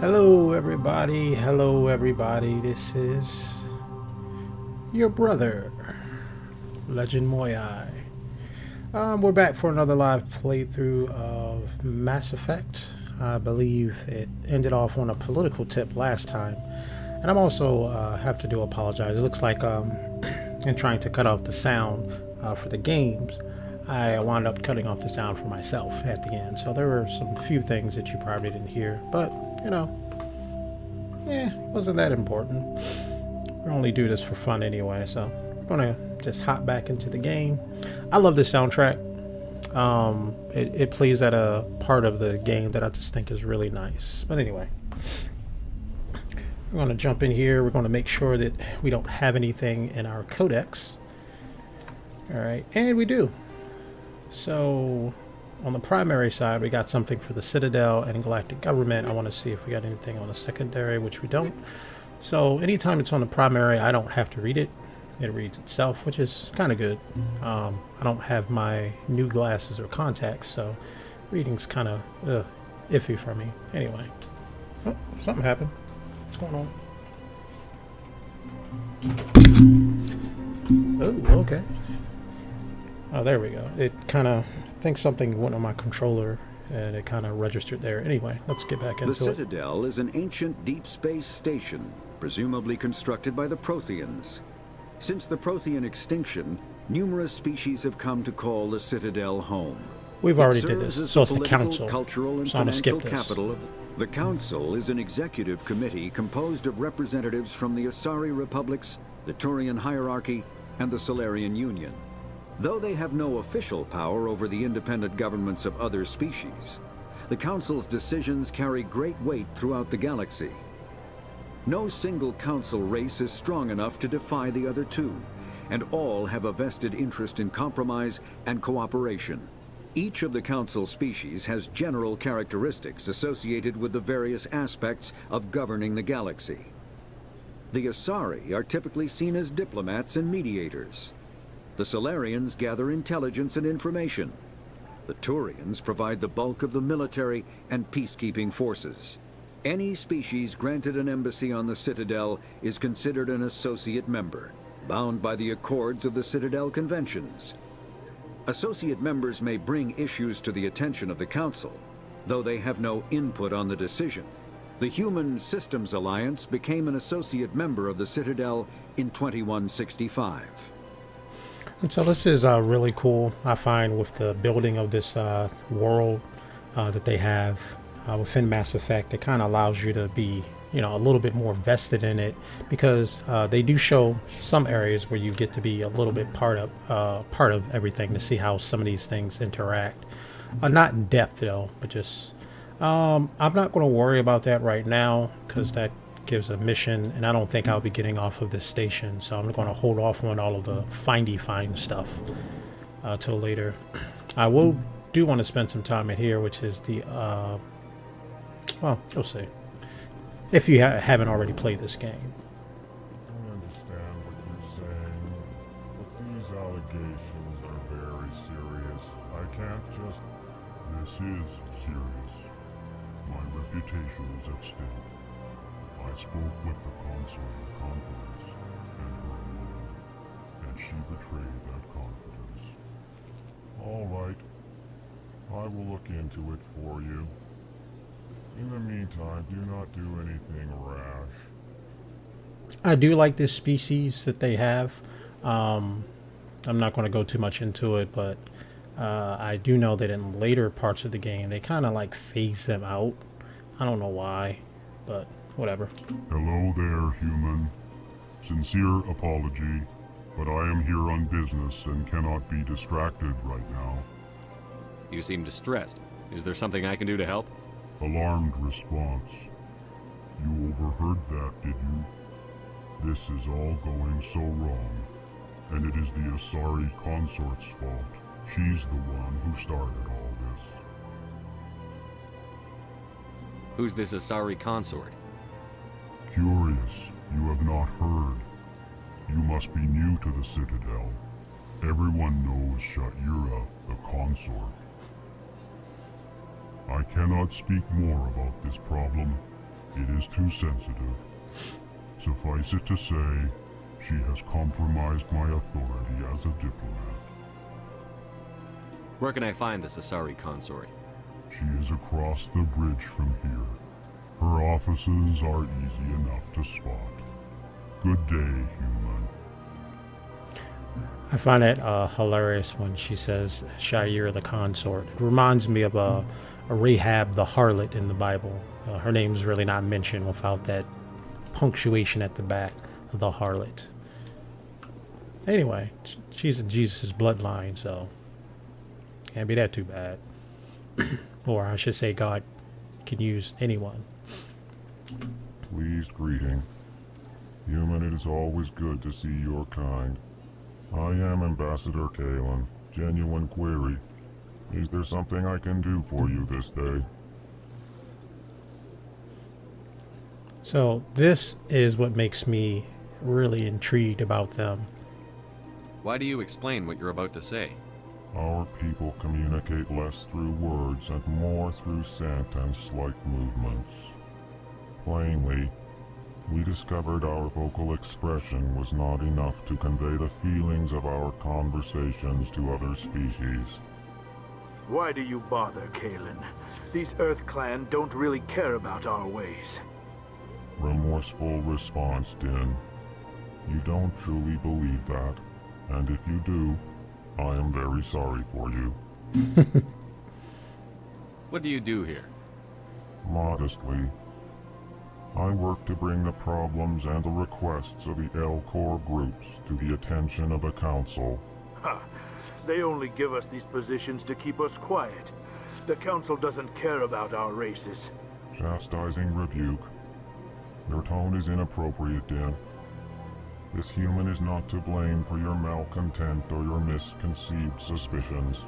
Hello everybody, hello everybody, this is your brother, Legend Muyui. We're back for another live playthrough of Mass Effect. I believe it ended off on a political tip last time. And I'm also have to apologize. It looks like in trying to cut off the sound for the games, I wound up cutting off the sound for myself at the end. So there were some few things that you probably didn't hear, but you know, wasn't that important. We only do this for fun anyway, so we're gonna just hop back into the game. I love this soundtrack. It plays at a part of the game that I just think is really nice. But anyway, we're gonna jump in here. We're gonna make sure that we don't have anything in our codex. All right, and we do. So on the primary side, we got something for the Citadel and Galactic Government. I want to see if we got anything on the secondary, which we don't. So anytime it's on the primary, I don't have to read it. It reads itself, which is kind of good. I don't have my new glasses or contacts, so reading's kind of iffy for me. Anyway, oh, something happened. What's going on? Oh, okay. Oh, there we go. It kind of thinks something went on my controller, and it kind of registered there. Anyway, let's get back into it. The Citadel is an ancient deep space station, presumably constructed by the Protheans. Since the Prothean extinction, numerous species have come to call the Citadel home. We've already did this, so it's the council. Cultural and so I'm gonna financial skip this. capital of the council is an executive committee composed of representatives from the Asari republics, the Turian hierarchy, and the Solarian Union. Though they have no official power over the independent governments of other species, the Council's decisions carry great weight throughout the galaxy. No single Council race is strong enough to defy the other two, and all have a vested interest in compromise and cooperation. Each of the Council species has general characteristics associated with the various aspects of governing the galaxy. The Asari are typically seen as diplomats and mediators. The Solarians gather intelligence and information. The Turians provide the bulk of the military and peacekeeping forces. Any species granted an embassy on the Citadel is considered an associate member, bound by the accords of the Citadel Conventions. Associate members may bring issues to the attention of the Council, though they have no input on the decision. The Human Systems Alliance became an associate member of the Citadel in 2165. And so this is really cool, I find, with the building of this world that they have within Mass Effect. It kind of allows you to be, a little bit more vested in it, because they do show some areas where you get to be a little bit part of everything, to see how some of these things interact. Not in depth though, but just I'm not going to worry about that right now, because that gives a mission, and I don't think I'll be getting off of this station, so I'm going to hold off on all of the find stuff till later. I do want to spend some time in here, which is the well, you'll see if you haven't already played this game. I understand what you're saying, but these allegations are very serious. I can't just... This is serious. My reputation is at stake. I spoke with the consort in confidence, and her alone, and she betrayed that confidence. All right, I will look into it for you. In the meantime, do not do anything rash. I do like this species that they have. I'm not going to go too much into it, but I do know that in later parts of the game, they kind of like phase them out. I don't know why, but whatever. Hello there, human. Sincere apology, but I am here on business and cannot be distracted right now. You seem distressed. Is there something I can do to help? Alarmed response. You overheard that, did you? This is all going so wrong, and it is the Asari consort's fault. She's the one who started all this. Who's this Asari consort? Curious, you have not heard. You must be new to the Citadel. Everyone knows Sha'ira, the consort. I cannot speak more about this problem, It is too sensitive. Suffice it to say, she has compromised my authority as a diplomat. Where can I find this Asari consort? She is across the bridge from here. Her offices are easy enough to spot. Good day, human. I find it hilarious when she says Shire the consort. It reminds me of a Rahab the harlot in the Bible. Her name's really not mentioned without that punctuation at the back, the harlot. Anyway, she's in Jesus' bloodline, so can't be that too bad. Or I should say God can use anyone. Pleased greeting. Human, it is always good to see your kind. I am Ambassador Kalen. Genuine query. Is there something I can do for you this day? So this is what makes me really intrigued about them. Why do you explain what you're about to say? Our people communicate less through words and more through scent and slight movements. Plainly, we discovered our vocal expression was not enough to convey the feelings of our conversations to other species. Why do you bother, Kalen? These Earth Clan don't really care about our ways. Remorseful response, Din. You don't truly believe that, and if you do, I am very sorry for you. What do you do here? Modestly, I work to bring the problems and the requests of the Elcor groups to the attention of the Council. Ha! They only give us these positions to keep us quiet. The Council doesn't care about our races. Chastising rebuke. Your tone is inappropriate, Din. This human is not to blame for your malcontent or your misconceived suspicions.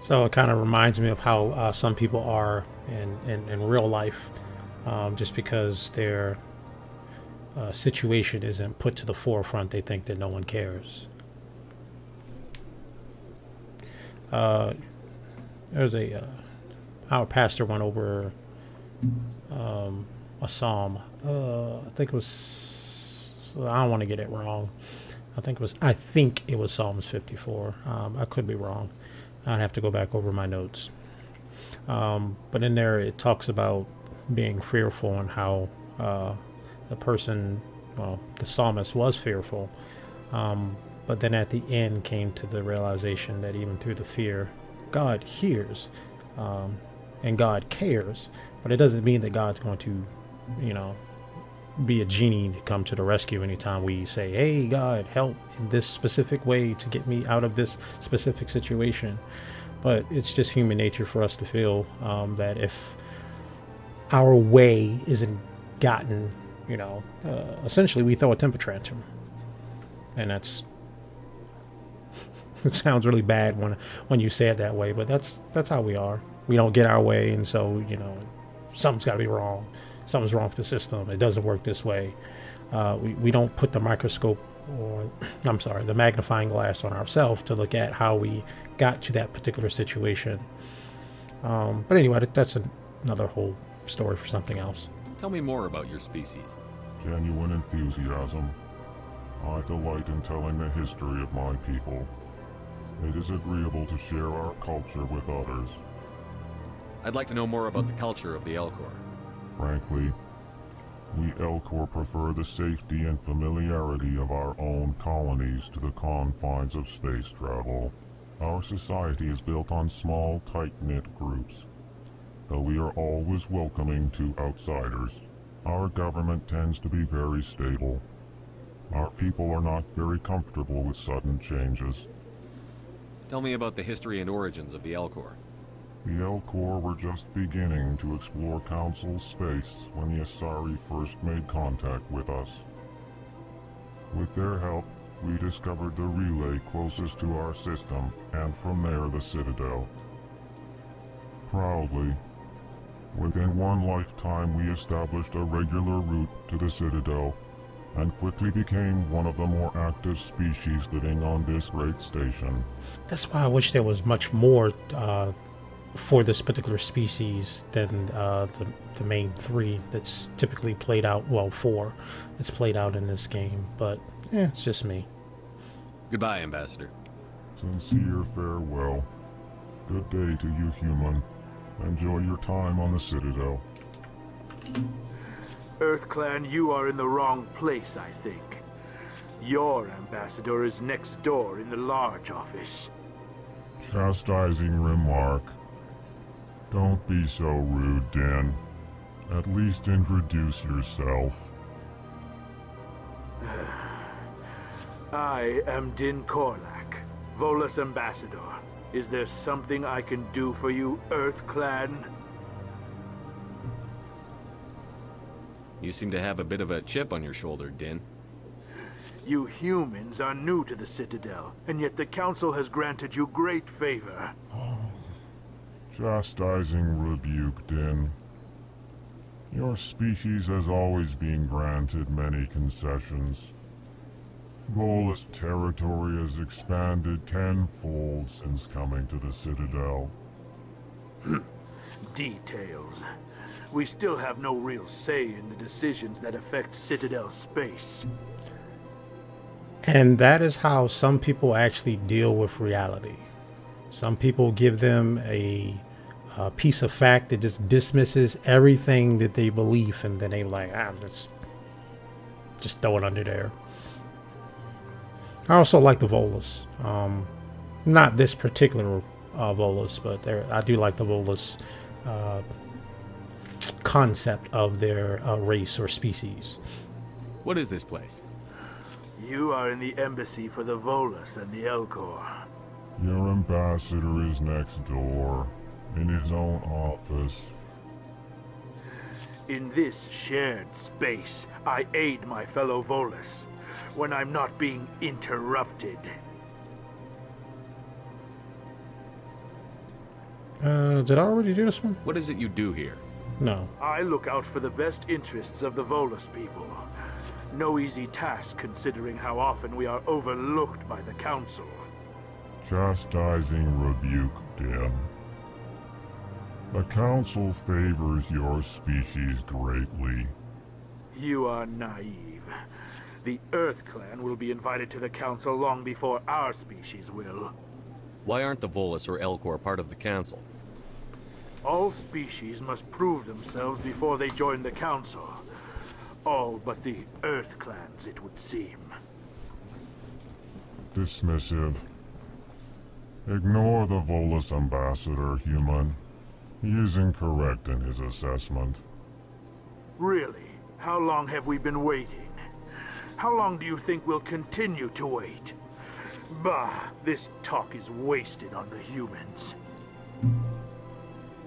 So it kind of reminds me of how some people are in real life, just because their situation isn't put to the forefront, they think that no one cares. There's our pastor went over a psalm. I think it was, I don't want to get it wrong. I think it was Psalms 54. I could be wrong. I'd have to go back over my notes. But in there it talks about being fearful and how the person, well, the psalmist was fearful. But then at the end came to the realization that even through the fear, God hears and God cares. But it doesn't mean that God's going to, be a genie to come to the rescue anytime we say, hey, God, help in this specific way to get me out of this specific situation. But it's just human nature for us to feel that if our way isn't gotten, essentially we throw a temper tantrum. And that's, it sounds really bad when you say it that way, but that's how we are. We don't get our way, and so, something's got to be wrong. Something's wrong with the system. It doesn't work this way. We don't put the microscope the magnifying glass on ourselves to look at how we got to that particular situation. But anyway, that's another whole story for something else. Tell me more about your species. Genuine enthusiasm. I delight in telling the history of my people. It is agreeable to share our culture with others. I'd like to know more about the culture of the Elcor. Frankly, we Elcor prefer the safety and familiarity of our own colonies to the confines of space travel. Our society is built on small, tight-knit groups. Though we are always welcoming to outsiders, our government tends to be very stable. Our people are not very comfortable with sudden changes. Tell me about the history and origins of the Elcor. The Elcor were just beginning to explore Council space when the Asari first made contact with us. With their help, we discovered the relay closest to our system, and from there the Citadel. Proudly, within one lifetime we established a regular route to the Citadel, and quickly became one of the more active species living on this great station. That's why I wish there was much more for this particular species than the main 3 that's typically played out. Well, 4 that's played out in this game, but yeah, it's just me. Goodbye, Ambassador. Sincere farewell. Good day to you, human. Enjoy your time on the Citadel. EarthClan, you are in the wrong place, I think. Your ambassador is next door in the large office. Chastising remark. Don't be so rude, Din. At least introduce yourself. I am Din Korlak, Volus ambassador. Is there something I can do for you, EarthClan? You seem to have a bit of a chip on your shoulder, Din. You humans are new to the Citadel, and yet the Council has granted you great favor. Chastising rebuke, Din. Your species has always been granted many concessions. Volus territory has expanded tenfold since coming to the Citadel. Details. We still have no real say in the decisions that affect Citadel space. And that is how some people actually deal with reality. Some people give them a piece of fact that just dismisses everything that they believe, and then they like, let's just throw it under there. I also like the Volus. Not this particular Volus, but I do like the Volus concept of their race or species. What is this place? You are in the embassy for the Volus and the Elcor. Your ambassador is next door, in his own office. In this shared space, I aid my fellow Volus when I'm not being interrupted. Did I already do this one? What is it you do here? No. I look out for the best interests of the Volus people. No easy task considering how often we are overlooked by the Council. Chastising rebuke, Din. The Council favors your species greatly. You are naive. The EarthClan will be invited to the Council long before our species will. Why aren't the Volus or Elcor part of the Council? All species must prove themselves before they join the Council. All but the EarthClans, it would seem. Dismissive. Ignore the Volus ambassador, human. He is incorrect in his assessment. Really? How long have we been waiting? How long do you think we'll continue to wait? Bah, this talk is wasted on the humans.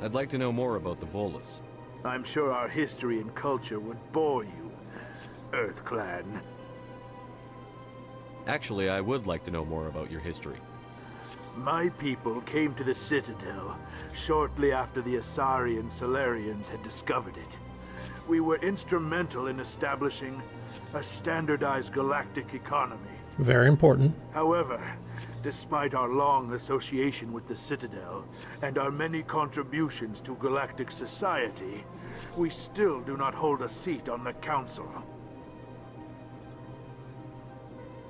I'd like to know more about the Volus. I'm sure our history and culture would bore you, EarthClan. Actually, I would like to know more about your history. My people came to the Citadel shortly after the Asari and Solarians had discovered it. We were instrumental in establishing a standardized galactic economy. Very important. However, despite our long association with the Citadel and our many contributions to galactic society, we still do not hold a seat on the Council.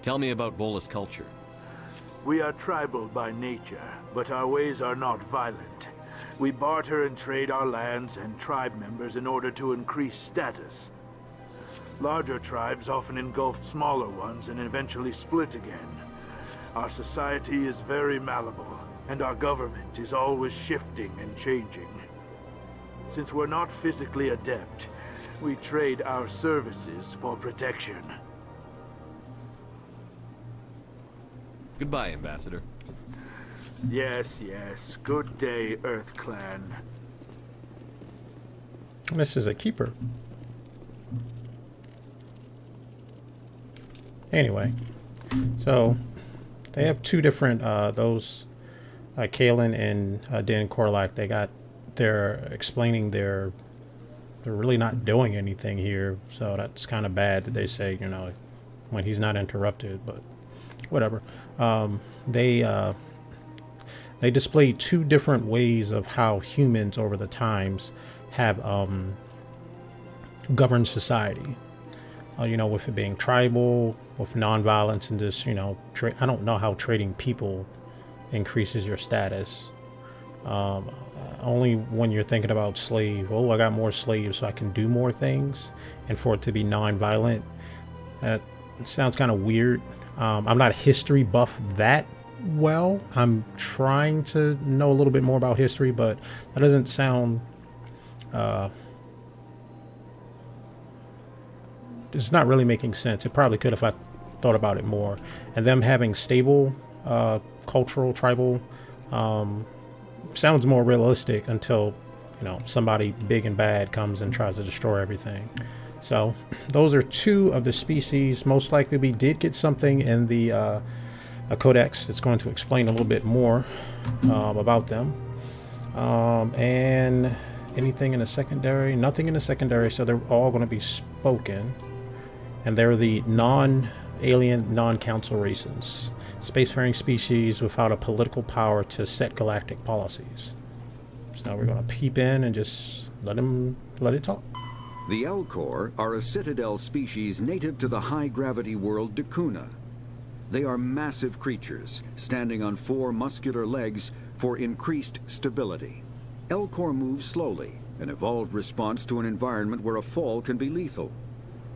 Tell me about Volus culture. We are tribal by nature, but our ways are not violent. We barter and trade our lands and tribe members in order to increase status. Larger tribes often engulf smaller ones and eventually split again. Our society is very malleable, and our government is always shifting and changing. Since we're not physically adept, we trade our services for protection. Goodbye, Ambassador. Yes, yes. Good day, EarthClan. This is a keeper. Anyway, so they have two different those Kalen and Dan Korlak. They're explaining they're really not doing anything here, so that's kind of bad that they say, you know, when he's not interrupted, but whatever. they display two different ways of how humans over the times have governed society. You know, with it being tribal, with nonviolence, and just, you know, I don't know how trading people increases your status. Only when you're thinking about slave. Oh, I got more slaves, so I can do more things, and for it to be non-violent, that sounds kind of weird. I'm not a history buff that well. I'm trying to know a little bit more about history, but that doesn't sound. It's not really making sense. It probably could if I thought about it more. And them having stable, cultural, tribal. Sounds more realistic until, you know, somebody big and bad comes and tries to destroy everything. So those are two of the species. Most likely we did get something in the a codex that's going to explain a little bit more about them. And anything in the secondary? Nothing in the secondary, so they're all going to be spoken. And they're the non-alien, non-council races. Spacefaring species without a political power to set galactic policies. So now we're going to peep in and just let it talk. The Elcor are a citadel species native to the high-gravity world Dakuna. They are massive creatures, standing on 4 muscular legs for increased stability. Elcor move slowly, an evolved response to an environment where a fall can be lethal.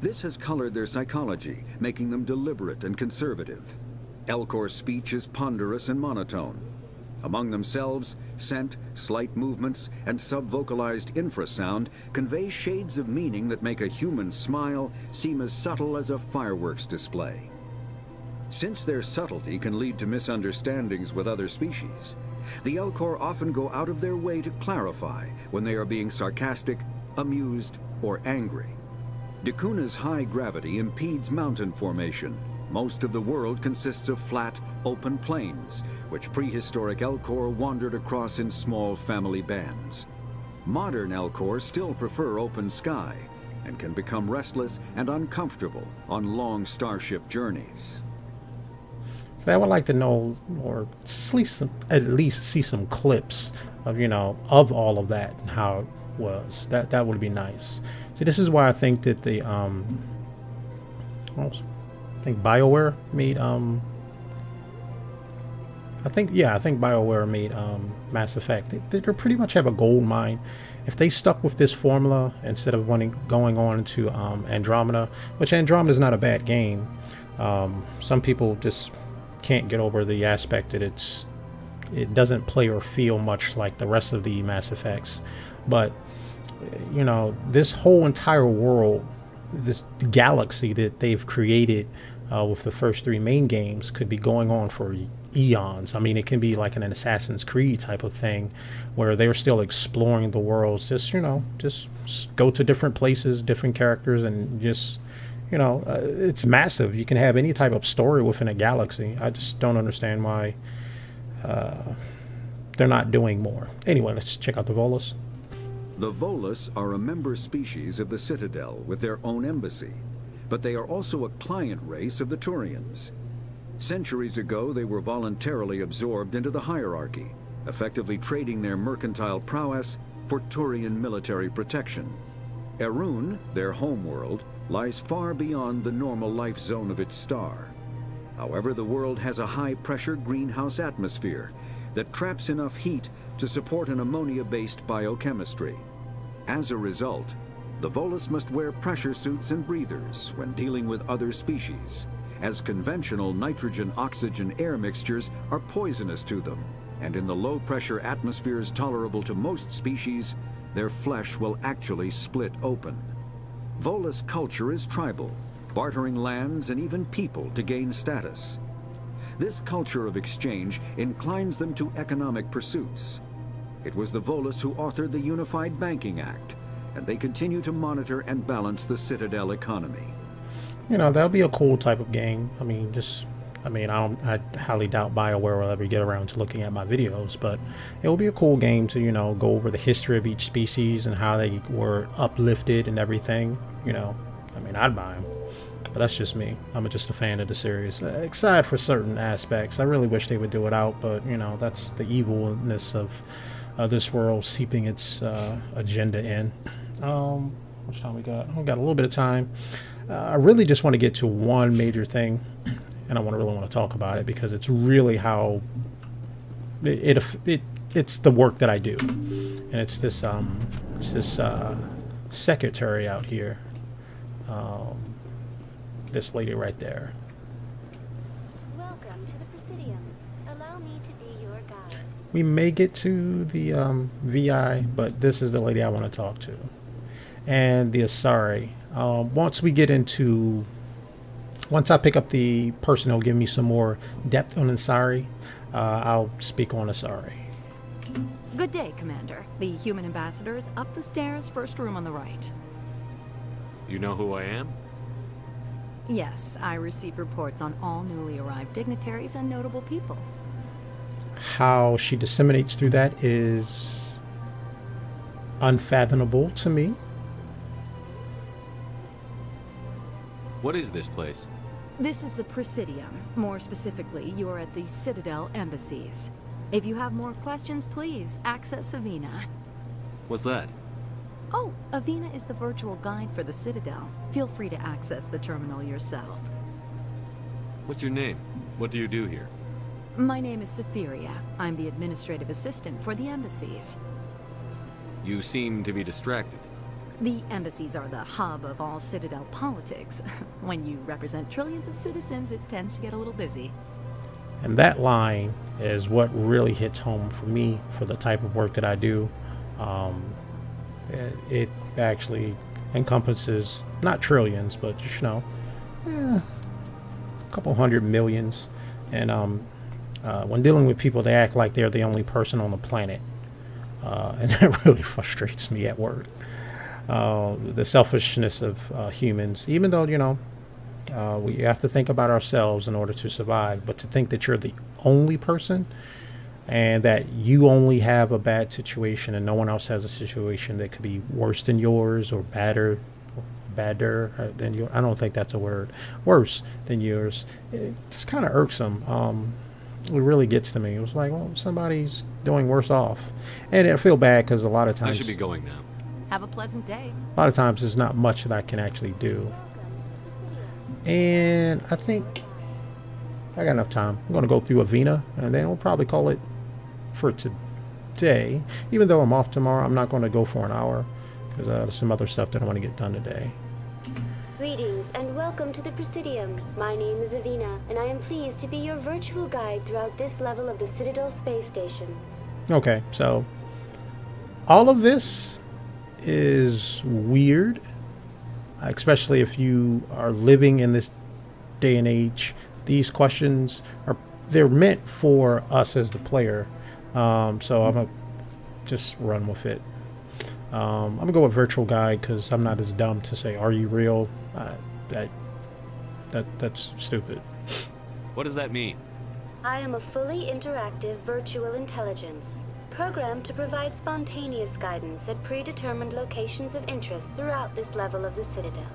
This has colored their psychology, making them deliberate and conservative. Elcor's speech is ponderous and monotone. Among themselves, scent, slight movements, and subvocalized infrasound convey shades of meaning that make a human smile seem as subtle as a fireworks display. Since their subtlety can lead to misunderstandings with other species, the Elcor often go out of their way to clarify when they are being sarcastic, amused, or angry. Dakuna's high gravity impedes mountain formation. Most of the world consists of flat, open plains, which prehistoric Elcor wandered across in small family bands. Modern Elcor still prefer open sky, and can become restless and uncomfortable on long starship journeys. So I would like to know, or at least see some clips of, you know, of all of that and how it was. That would be nice. See, this is why I think that the I think BioWare made I think BioWare made Mass Effect. They pretty much have a gold mine. If they stuck with this formula instead of going on to Andromeda, which Andromeda is not a bad game. Some people just can't get over the aspect that it doesn't play or feel much like the rest of the Mass Effects. But you know, this whole entire world, this galaxy that they've created with the first 3 main games could be going on for eons. I mean, it can be like an Assassin's Creed type of thing where they're still exploring the worlds. Just, you know, just go to different places, different characters, and just, you know, it's massive. You can have any type of story within a galaxy. I just don't understand why they're not doing more. Anyway, let's check out the Volus. The Volus are a member species of the Citadel with their own embassy, but they are also a client race of the Turians. Centuries ago, they were voluntarily absorbed into the hierarchy, effectively trading their mercantile prowess for Turian military protection. Erun, their homeworld, lies far beyond the normal life zone of its star. However, the world has a high-pressure greenhouse atmosphere that traps enough heat to support an ammonia-based biochemistry. As a result, the Volus must wear pressure suits and breathers when dealing with other species, as conventional nitrogen-oxygen-air mixtures are poisonous to them, and in the low-pressure atmospheres tolerable to most species, their flesh will actually split open. Volus culture is tribal, bartering lands and even people to gain status. This culture of exchange inclines them to economic pursuits. It was the Volus who authored the Unified Banking Act, and they continue to monitor and balance the Citadel economy. You know, that would be a cool type of game. I mean, I highly doubt BioWare will ever get around to looking at my videos, but it will be a cool game to, you know, go over the history of each species and how they were uplifted and everything. You know, I mean, I'd buy them. But that's just me. I'm just a fan of the series. Except for certain aspects. I really wish they would do it out, but, you know, that's the evilness of this world seeping its agenda in. How much time we got? We got a little bit of time. I really just want to get to one major thing, and I really want to talk about it because it's really how it's the work that I do, and it's this secretary out here, this lady right there. Welcome to the Presidium. Allow me to be your guide. We may get to the VI, but this is the lady I want to talk to, and the Asari. Once I pick up the person who'll give me some more depth on Asari, I'll speak on Asari. Good day, Commander. The human ambassador is up the stairs, first room on the right. You know who I am? Yes, I receive reports on all newly arrived dignitaries and notable people. How she disseminates through that is unfathomable to me. What is this place? This is the Presidium. More specifically, you are at the Citadel embassies. If you have more questions, please access Avina. What's that? Oh, Avina is the virtual guide for the Citadel. Feel free to access the terminal yourself. What's your name? What do you do here? My name is Safiria. I'm the administrative assistant for the embassies. You seem to be distracted. The embassies are the hub of all Citadel politics. When you represent trillions of citizens, it tends to get a little busy. And that line is what really hits home for me for the type of work that I do. It actually encompasses not trillions, but just, you know, a couple hundred millions. And when dealing with people, they act like they're the only person on the planet. And that really frustrates me at work. The selfishness of humans, even though, you know, we have to think about ourselves in order to survive, but to think that you're the only person and that you only have a bad situation and no one else has a situation that could be worse than yours or badder than yours. I don't think that's a word. Worse than yours. It's kind of irksome. It really gets to me. It was like, well, somebody's doing worse off. And I feel bad because a lot of times... I should be going now. Have a pleasant day. A lot of times there's not much that I can actually do. And I think I got enough time. I'm going to go through Avina, and then we'll probably call it for today. Even though I'm off tomorrow, I'm not going to go for an hour because there's some other stuff that I want to get done today. Greetings and welcome to the Presidium. My name is Avina, and I am pleased to be your virtual guide throughout this level of the Citadel space station. Okay, so all of this is weird, especially if you are living in this day and age. These questions they're meant for us as the player, so I'm gonna just run with it. I'm gonna go with virtual guide because I'm not as dumb to say, are you real? That's stupid. What does that mean? I am a fully interactive virtual intelligence, programmed to provide spontaneous guidance at predetermined locations of interest throughout this level of the Citadel.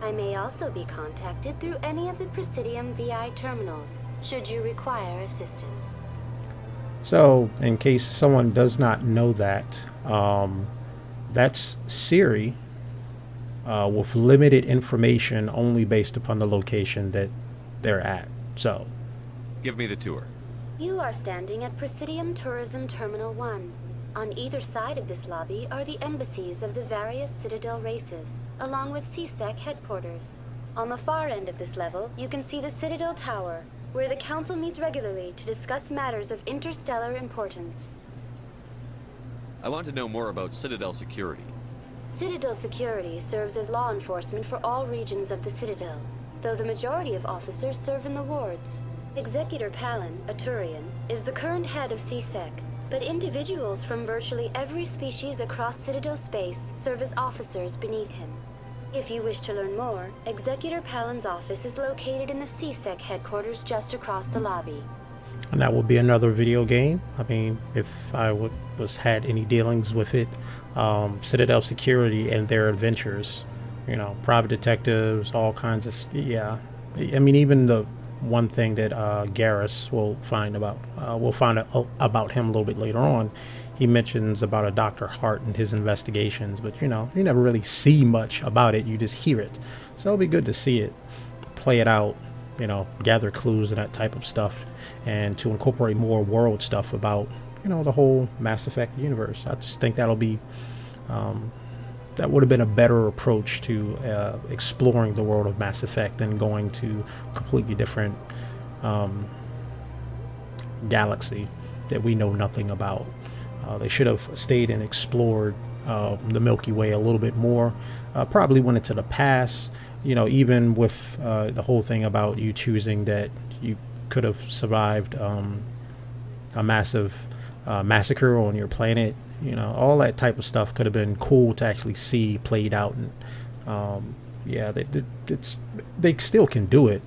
I may also be contacted through any of the Presidium VI terminals, should you require assistance. So, in case someone does not know that, that's Siri with limited information only based upon the location that they're at. So, Give me the tour. You are standing at Presidium Tourism Terminal 1. On either side of this lobby are the embassies of the various Citadel races, along with CSEC headquarters. On the far end of this level, you can see the Citadel Tower, where the Council meets regularly to discuss matters of interstellar importance. I want to know more about Citadel security. Citadel security serves as law enforcement for all regions of the Citadel, though the majority of officers serve in the wards. Executor Palin, a Turian, is the current head of CSEC, but individuals from virtually every species across Citadel space serve as officers beneath him. If you wish to learn more, Executor Palin's office is located in the CSEC headquarters just across the lobby. and that will be another video game. I mean, if I had any dealings with it, Citadel Security and their adventures, You know, private detectives, all kinds of yeah. I mean, even the one thing that Garrus will find about we'll find out about him a little bit later on. He mentions about a Dr. Hart and his investigations, but you know, you never really see much about it. You just hear it. So it'll be good to see it, play it out, you know, gather clues and that type of stuff, and to incorporate more world stuff about, you know, the whole Mass Effect universe. I just think that'll be that would have been a better approach to exploring the world of Mass Effect than going to a completely different galaxy that we know nothing about. They should have stayed and explored the Milky Way a little bit more. Probably went into the past, you know, even with the whole thing about you choosing that you could have survived a massive massacre on your planet. You know, all that type of stuff could have been cool to actually see played out. And yeah, they still can do it,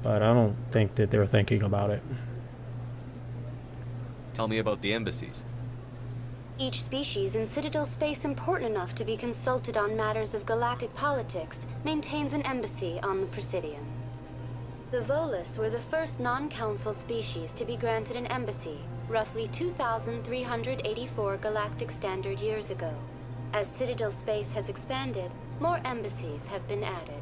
but I don't think that they're thinking about it. Tell me about the embassies. Each species in Citadel space important enough to be consulted on matters of galactic politics maintains an embassy on the Presidium. The Volus were the first non-council species to be granted an embassy, roughly 2,384 galactic standard years ago. As Citadel space has expanded, more embassies have been added.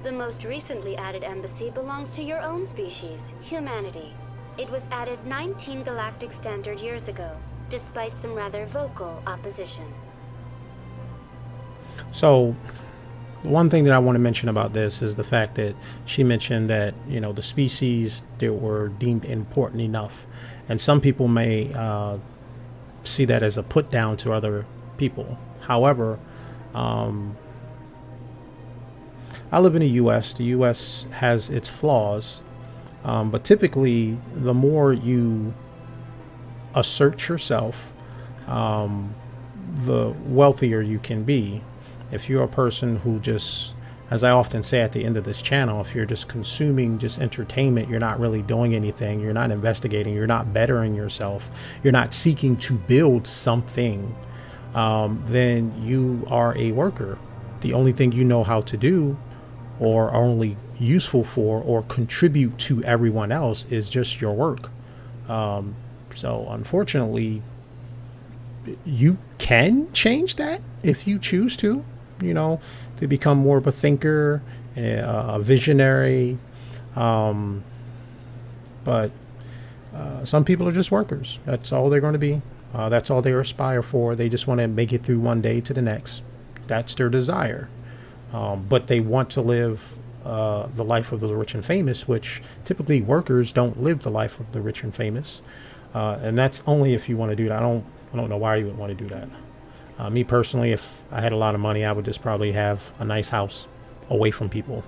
The most recently added embassy belongs to your own species, humanity. It was added 19 galactic standard years ago, despite some rather vocal opposition. So, one thing that I want to mention about this is the fact that she mentioned that, you know, the species that were deemed important enough. And some people may see that as a put down to other people. However, I live in the U.S. The U.S. has its flaws, but typically the more you assert yourself, the wealthier you can be. If you're a person who just, as I often say at the end of this channel, if you're just consuming just entertainment, you're not really doing anything, you're not investigating, you're not bettering yourself, you're not seeking to build something, then you are a worker. The only thing you know how to do, or are only useful for, or contribute to everyone else, is just your work. So unfortunately, you can change that if you choose to, you know, to become more of a thinker, a visionary. But some people are just workers. That's all they're going to be. That's all they aspire for. They just want to make it through one day to the next. That's their desire. But they want to live the life of the rich and famous, which typically workers don't live the life of the rich and famous. And that's only if you want to do that. I don't know why you would want to do that. Me personally, if I had a lot of money, I would just probably have a nice house away from people,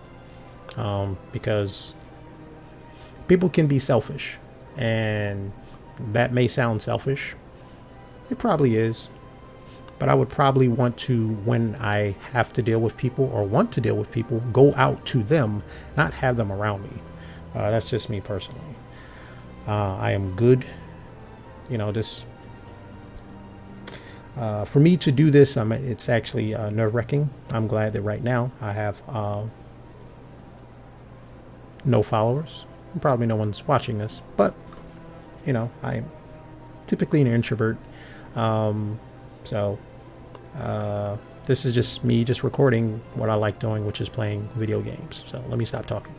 because people can be selfish, and that may sound selfish. It probably is, but I would probably want to, when I have to deal with people or want to deal with people, go out to them, not have them around me. That's just me personally. I am good, you know, this. For me to do this, it's actually nerve-wracking. I'm glad that right now I have no followers. Probably no one's watching this, but you know, I'm typically an introvert. So this is just me just recording what I like doing, which is playing video games. So let me stop talking.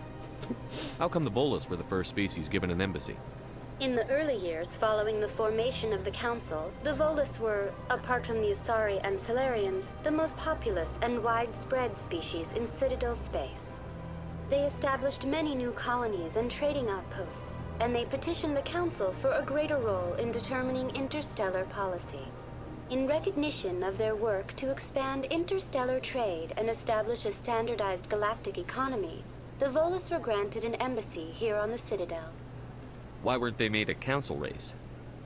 How come the Volus were the first species given an embassy? In the early years following the formation of the Council, the Volus were, apart from the Asari and Salarians, the most populous and widespread species in Citadel space. They established many new colonies and trading outposts, and they petitioned the Council for a greater role in determining interstellar policy. In recognition of their work to expand interstellar trade and establish a standardized galactic economy, the Volus were granted an embassy here on the Citadel. Why weren't they made a council race?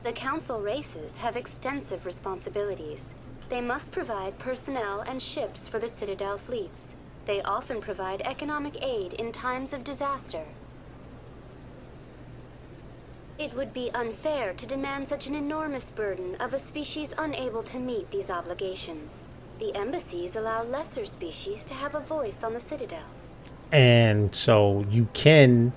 The Council races have extensive responsibilities. They must provide personnel and ships for the Citadel fleets. They often provide economic aid in times of disaster. It would be unfair to demand such an enormous burden of a species unable to meet these obligations. The embassies allow lesser species to have a voice on the Citadel. And so you can,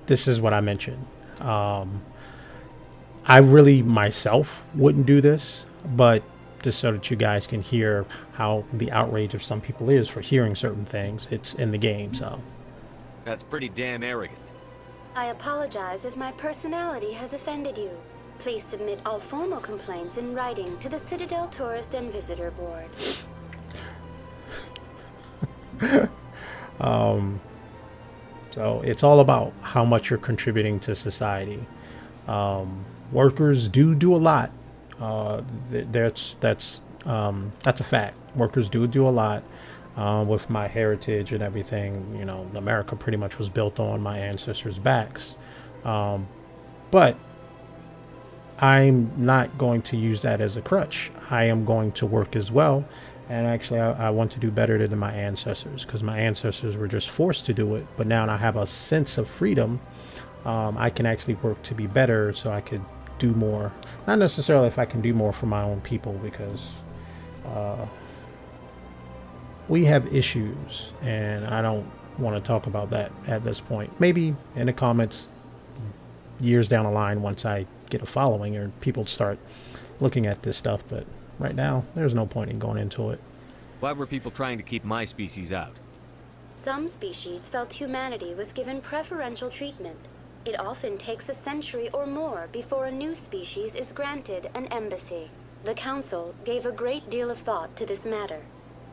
this is what I mentioned. I really myself wouldn't do this, but just so that you guys can hear how the outrage of some people is for hearing certain things. It's in the game, so. That's pretty damn arrogant. I apologize if my personality has offended you. Please submit all formal complaints in writing to the Citadel Tourist and Visitor Board. So it's all about how much you're contributing to society. Workers do a lot. That's a fact. Workers do a lot. With my heritage and everything, you know, America pretty much was built on my ancestors' backs. But I'm not going to use that as a crutch. I am going to work as well. And actually, I want to do better than my ancestors, because my ancestors were just forced to do it. But now I have a sense of freedom. I can actually work to be better, so I could do more. Not necessarily if I can do more for my own people, because we have issues, and I don't want to talk about that at this point. Maybe in the comments years down the line, once I get a following or people start looking at this stuff, but right now there's no point in going into it. Why were people trying to keep my species out? Some species felt humanity was given preferential treatment. It often takes a century or more before a new species is granted an embassy. The Council gave a great deal of thought to this matter.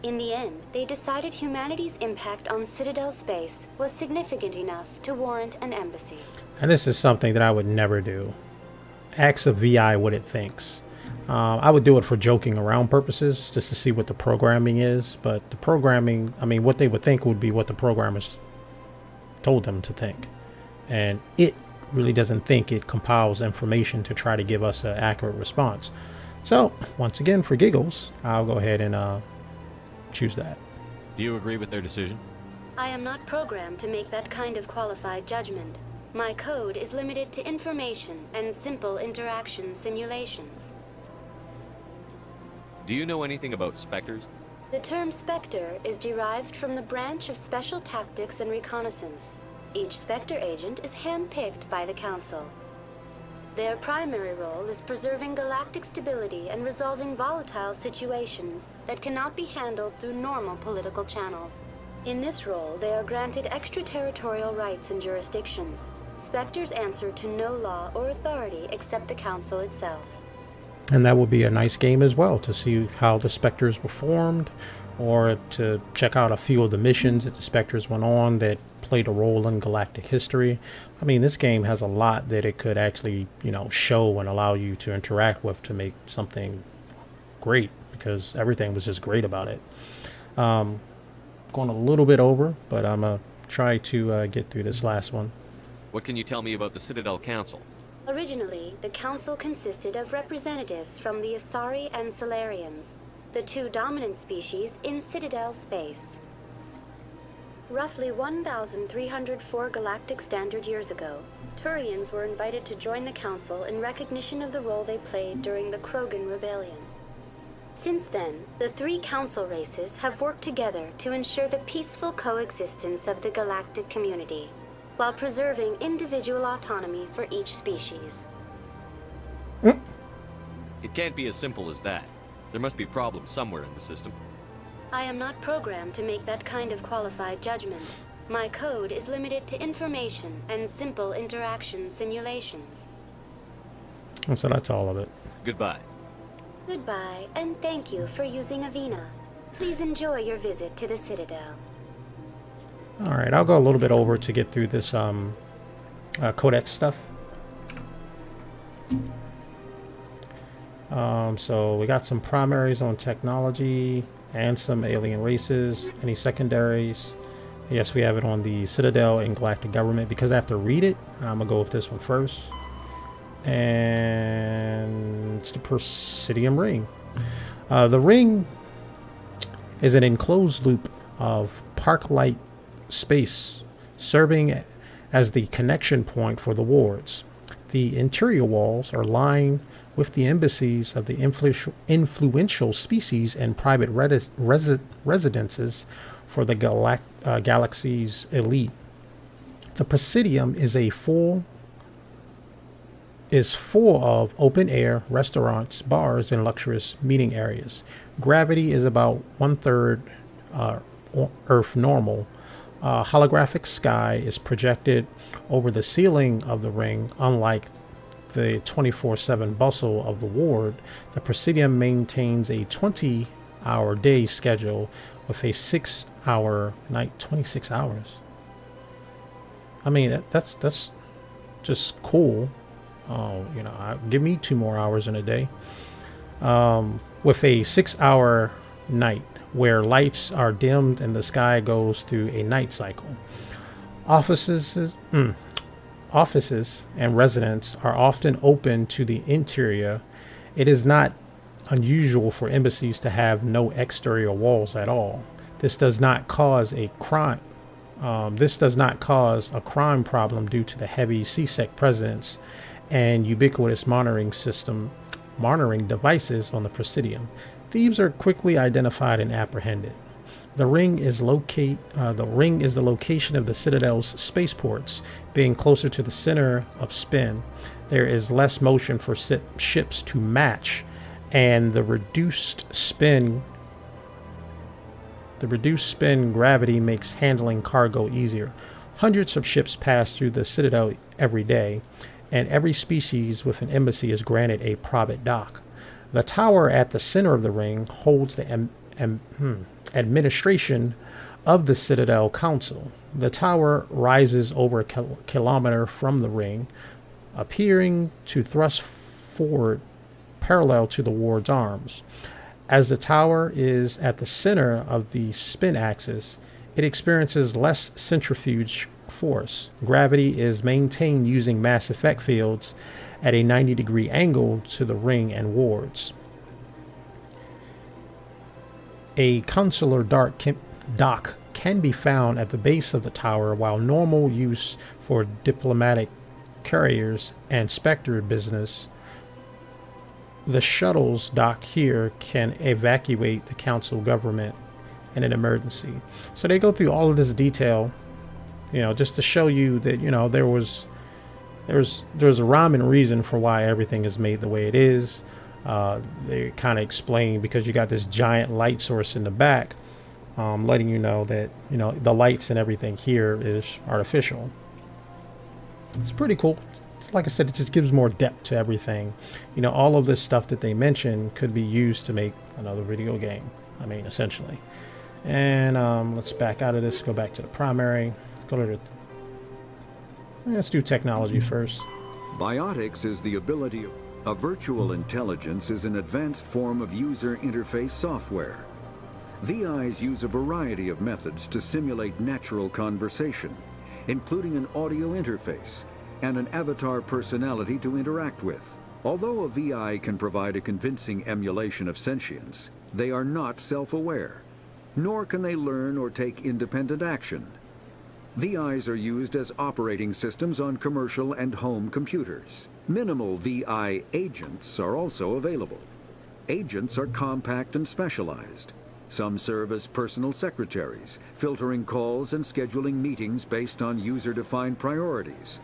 In the end, they decided humanity's impact on Citadel space was significant enough to warrant an embassy. And this is something that I would never do. Ask a VI what it thinks. I would do it for joking around purposes, just to see what the programming is. But the programming, I mean, what they would think would be what the programmers told them to think. And it really doesn't think. It compiles information to try to give us an accurate response. So, once again, for giggles, I'll go ahead and choose that. Do you agree with their decision? I am not programmed to make that kind of qualified judgment. My code is limited to information and simple interaction simulations. Do you know anything about specters? The term Spectre is derived from the branch of Special Tactics and Reconnaissance. Each Spectre agent is handpicked by the Council. Their primary role is preserving galactic stability and resolving volatile situations that cannot be handled through normal political channels. In this role, they are granted extraterritorial rights and jurisdictions. Spectres answer to no law or authority except the Council itself. And that would be a nice game as well, to see how the Spectres were formed, or to check out a few of the missions that the Spectres went on that played a role in galactic history. I mean, this game has a lot that it could actually, you know, show and allow you to interact with to make something great, because everything was just great about it. Going a little bit over, but I'm going to try to get through this last one. What can you tell me about the Citadel Council? Originally, the Council consisted of representatives from the Asari and Solarians, the two dominant species in Citadel space. Roughly 1,304 galactic standard years ago, Turians were invited to join the Council in recognition of the role they played during the Krogan Rebellion. Since then, the three Council races have worked together to ensure the peaceful coexistence of the galactic community, while preserving individual autonomy for each species. It can't be as simple as that. There must be problems somewhere in the system. I am not programmed to make that kind of qualified judgment. My code is limited to information and simple interaction simulations. And so that's all of it. Goodbye. Goodbye, and thank you for using Avina. Please enjoy your visit to the Citadel. All right, I'll go a little bit over to get through this codex stuff. So we got some primaries on technology and some alien races. Any secondaries? Yes, we have it on the Citadel and Galactic Government. Because I have to read it, I'm gonna go with this one first. And it's the Presidium Ring. The ring is an enclosed loop of park-like space, serving as the connection point for the wards. The interior walls are lined with the embassies of the influential species and private residences for the galaxy's elite. The Presidium is full of open air restaurants, bars, and luxurious meeting areas. Gravity is about 1/3 Earth normal. Holographic sky is projected over the ceiling of the ring. Unlike the 24/7 bustle of the ward, the Presidium maintains a 20-hour day schedule with a 6-hour night. 26 hours. I mean, that's just cool. Give me 2 more hours in a day. With a 6-hour night where lights are dimmed and the sky goes through a night cycle. Offices and residents are often open to the interior. It is not unusual for embassies to have no exterior walls at all. This does not cause a crime problem due to the heavy CSEC presence and ubiquitous monitoring devices on the Presidium. Thieves are quickly identified and apprehended. The ring is the location of the Citadel's spaceports, being closer to the center of spin. There is less motion for ships to match, and the reduced spin gravity makes handling cargo easier. Hundreds of ships pass through the Citadel every day, and every species with an embassy is granted a private dock. The tower at the center of the ring holds the administration of the Citadel Council. The tower rises over a kilometer from the ring, appearing to thrust forward parallel to the ward's arms. As the tower is at the center of the spin axis, it experiences less centrifuge force. Gravity is maintained using mass effect fields at a 90-degree angle to the ring and wards. A consular dock can be found at the base of the tower, while normal use for diplomatic carriers and Spectre business. The shuttles dock here can evacuate the council government in an emergency. So they go through all of this detail, just to show you that, there's a rhyme and reason for why everything is made the way it is. They kind of explain, because you got this giant light source in the back, letting you know that, the lights and everything here is artificial. It's pretty cool. It's, like I said, it just gives more depth to everything. All of this stuff that they mention could be used to make another video game. I mean, essentially. And let's back out of this, go back to the primary. Let's do technology first. Biotics is the ability of a virtual intelligence is an advanced form of user interface software. VIs use a variety of methods to simulate natural conversation, including an audio interface and an avatar personality to interact with. Although a VI can provide a convincing emulation of sentience, they are not self-aware, nor can they learn or take independent action. VIs are used as operating systems on commercial and home computers. Minimal VI agents are also available. Agents are compact and specialized. Some serve as personal secretaries, filtering calls and scheduling meetings based on user-defined priorities.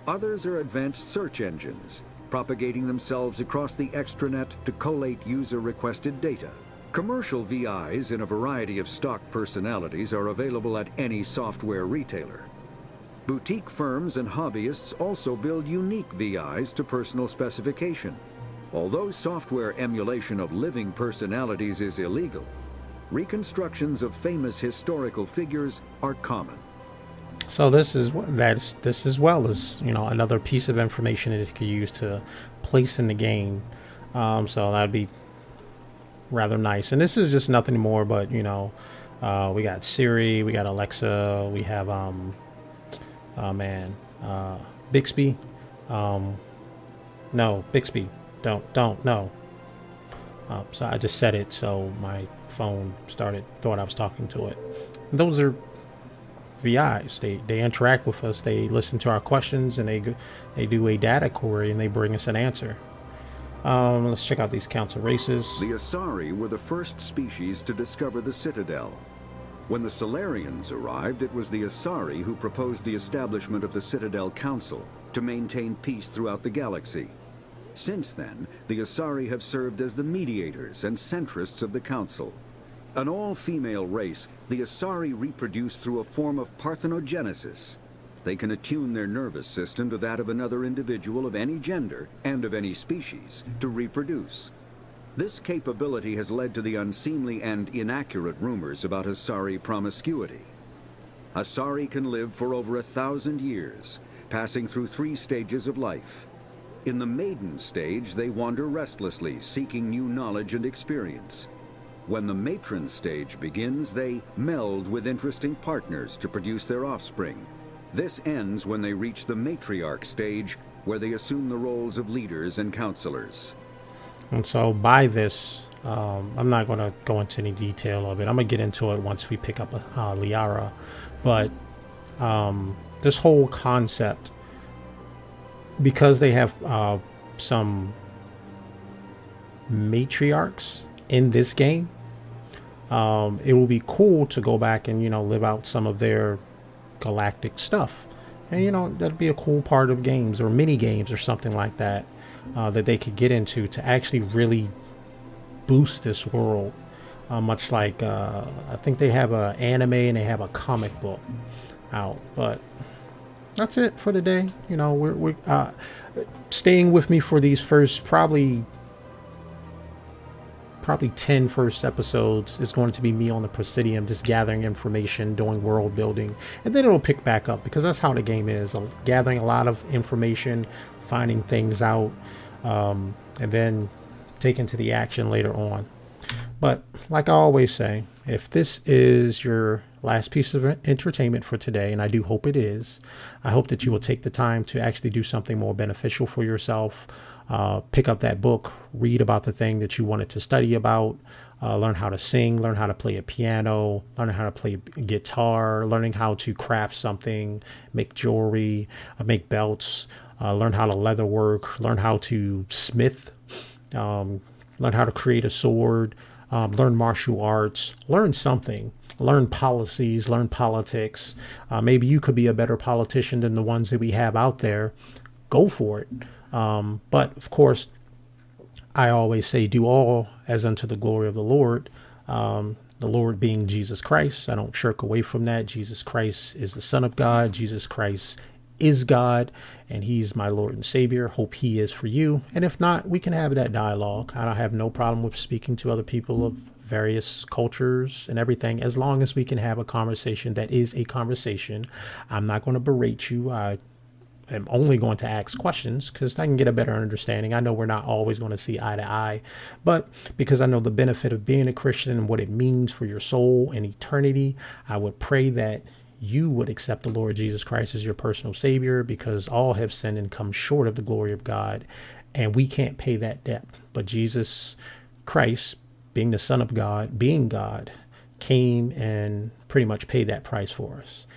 Others are advanced search engines, propagating themselves across the extranet to collate user-requested data. Commercial VIs in a variety of stock personalities are available at any software retailer. Boutique firms and hobbyists also build unique VIs to personal specification. Although software emulation of living personalities is illegal, reconstructions of famous historical figures are common. So this as well as another piece of information that you could use to place in the game. So that'd be rather nice. And this is just nothing more but we got Siri, we got Alexa, we have Bixby. No, Bixby. Don't no. So I just said it, so my phone thought I was talking to it. And those are VIs. They interact with us. They listen to our questions, and they do a data query, and they bring us an answer. Let's check out these council races. The Asari were the first species to discover the Citadel. When the Solarians arrived, it was the Asari who proposed the establishment of the Citadel Council to maintain peace throughout the galaxy. Since then, the Asari have served as the mediators and centrists of the Council. An all-female race, the Asari reproduce through a form of parthenogenesis. They can attune their nervous system to that of another individual of any gender and of any species to reproduce. This capability has led to the unseemly and inaccurate rumors about Asari promiscuity. Asari can live for over 1,000 years, passing through 3 stages of life. In the maiden stage, they wander restlessly, seeking new knowledge and experience. When the matron stage begins, they meld with interesting partners to produce their offspring. This ends when they reach the matriarch stage, where they assume the roles of leaders and counselors. And so by this, I'm not going to go into any detail of it. I'm going to get into it once we pick up Liara. But this whole concept, because they have some matriarchs in this game, it will be cool to go back and, you know, live out some of their galactic stuff. And, you know, that'd be a cool part of games or mini games or something like that, that they could get into to actually really boost this world. Much like, I think they have an anime and they have a comic book out. But that's it for the day. You know, we're staying with me for these first probably 10 first episodes is going to be me on the Presidium, just gathering information, doing world building, and then it'll pick back up because that's how the game is. Gathering a lot of information, finding things out, and then taking to the action later on. But like I always say, if this is your last piece of entertainment for today, and I do hope it is, I hope that you will take the time to actually do something more beneficial for yourself. Pick up that book, read about the thing that you wanted to study about, learn how to sing, learn how to play a piano, learn how to play guitar, learning how to craft something, make jewelry, make belts, learn how to leather work, learn how to smith, learn how to create a sword, learn martial arts, learn something, learn policies, learn politics. Maybe you could be a better politician than the ones that we have out there. Go for it. But of course, I always say, do all as unto the glory of the Lord. The Lord being Jesus Christ. I don't shirk away from that. Jesus Christ is the Son of God. Jesus Christ is God, and he's my Lord and Savior. Hope he is for you. And if not, we can have that dialogue. I don't have no problem with speaking to other people of various cultures and everything, as long as we can have a conversation that is a conversation. I'm not going to berate you. I'm only going to ask questions because I can get a better understanding. I know we're not always going to see eye to eye, but because I know the benefit of being a Christian and what it means for your soul and eternity, I would pray that you would accept the Lord Jesus Christ as your personal Savior, because all have sinned and come short of the glory of God, and we can't pay that debt. But Jesus Christ, being the Son of God, being God, came and pretty much paid that price for us.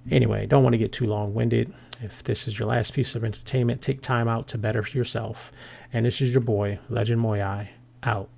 Anyway, don't want to get too long-winded. If this is your last piece of entertainment, take time out to better yourself. And this is your boy, Legend Muyui, out.